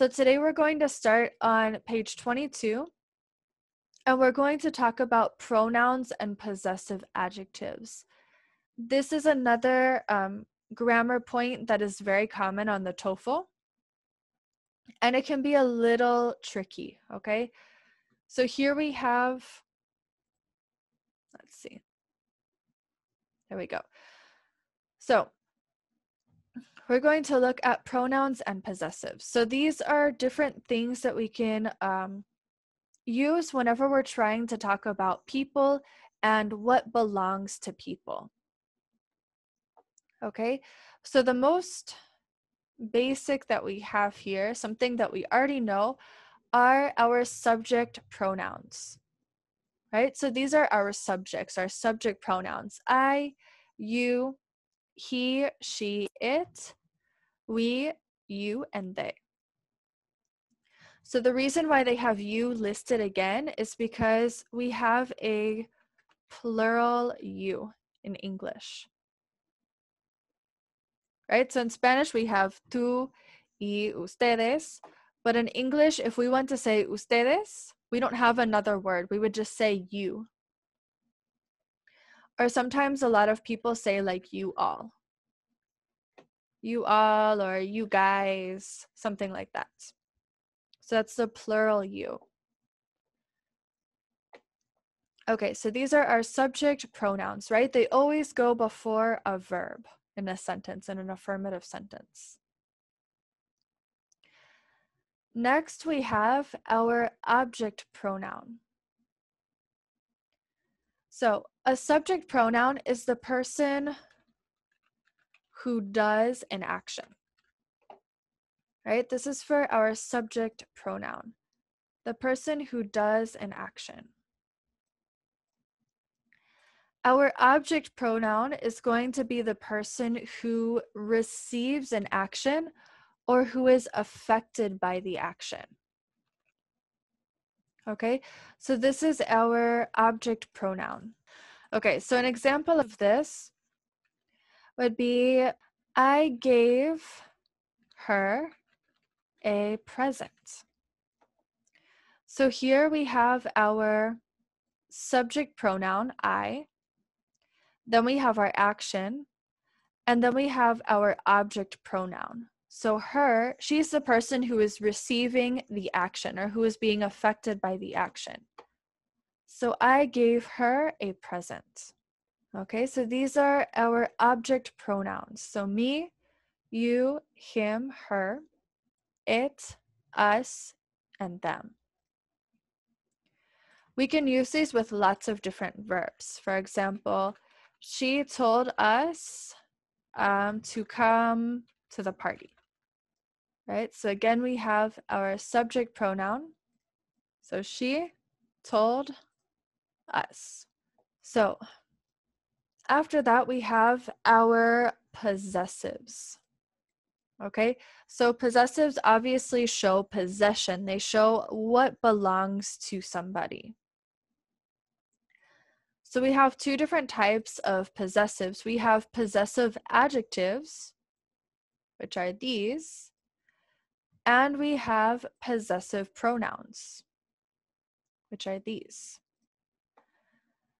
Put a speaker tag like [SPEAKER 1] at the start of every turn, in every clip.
[SPEAKER 1] So today we're going to start on page 22, and we're going to talk about pronouns and possessive adjectives. This is another grammar point that is very common on the TOEFL, and it can be a little tricky, okay? So here we have, let's see. There we go. So we're going to look at pronouns and possessives. So these are different things that we can use whenever we're trying to talk about people and what belongs to people. Okay, so the most basic that we have here, something that we already know, are our subject pronouns, right? So these are our subjects, our subject pronouns. I, you, he, she, it, we, you, and they. So the reason why they have you listed again is because we have a plural you in English, right? So in Spanish, we have tú y ustedes, but in English, if we want to say ustedes, we don't have another word. We would just say you. Or sometimes a lot of people say like you all, or you guys, something like that. So that's the plural you. Okay, so these are our subject pronouns, right? They always go before a verb in a sentence, in an affirmative sentence. Next, we have our object pronoun. So a subject pronoun is the person who does an action, right? This is for our subject pronoun, the person who does an action. Our object pronoun is going to be the person who receives an action or who is affected by the action. Okay, so this is our object pronoun. Okay, so an example of this would be, I gave her a present. So here we have our subject pronoun, I, then we have our action, and then we have our object pronoun. So her, she's the person who is receiving the action or who is being affected by the action. So I gave her a present. Okay, so these are our object pronouns. So me, you, him, her, it, us, and them. We can use these with lots of different verbs. For example, she told us to come to the party, right? So again, we have our subject pronoun. So she told us. So after that, we have our possessives. Okay, so possessives obviously show possession. They show what belongs to somebody. So we have two different types of possessives. We have possessive adjectives, which are these, and we have possessive pronouns, which are these.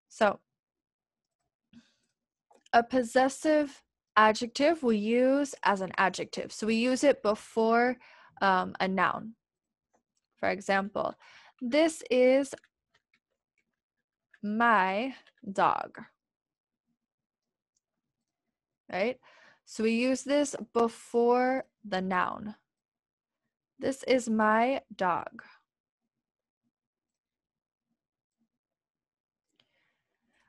[SPEAKER 1] So a possessive adjective we use as an adjective. So we use it before a noun. For example, this is my dog, right? So we use this before the noun. This is my dog.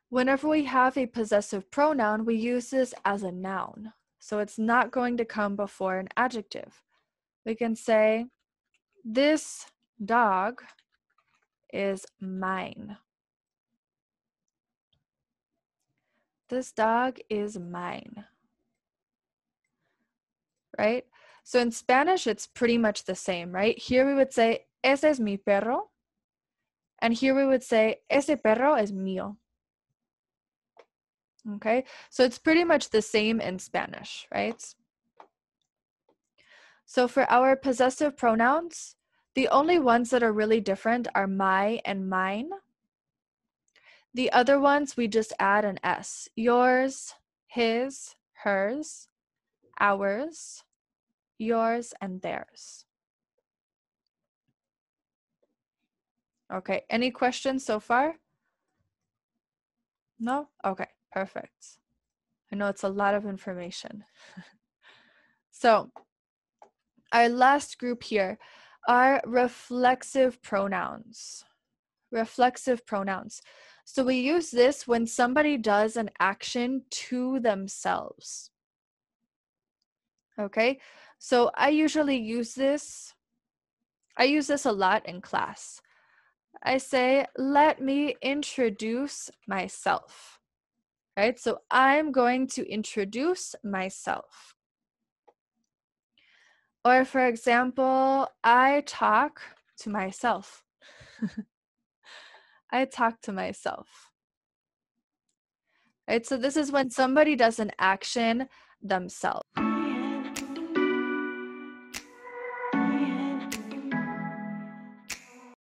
[SPEAKER 1] Whenever we have a possessive pronoun, we use this as a noun. So it's not going to come before an adjective. We can say, this dog is mine. This dog is mine. Right? So in Spanish, it's pretty much the same, right? Here we would say, ese es mi perro. And here we would say, ese perro es mío. Okay, so it's pretty much the same in Spanish, right? So for our possessive pronouns, the only ones that are really different are my and mine. The other ones, we just add an S. Yours, his, hers, ours, yours, and theirs. Okay, any questions so far? No? Okay, perfect. I know it's a lot of information. So our last group here are reflexive pronouns. Reflexive pronouns. So we use this when somebody does an action to themselves. Okay, so I usually use this. I use this a lot in class. I say, let me introduce myself. Right, so I'm going to introduce myself. Or for example, I talk to myself. I talk to myself. Right, so this is when somebody does an action themselves.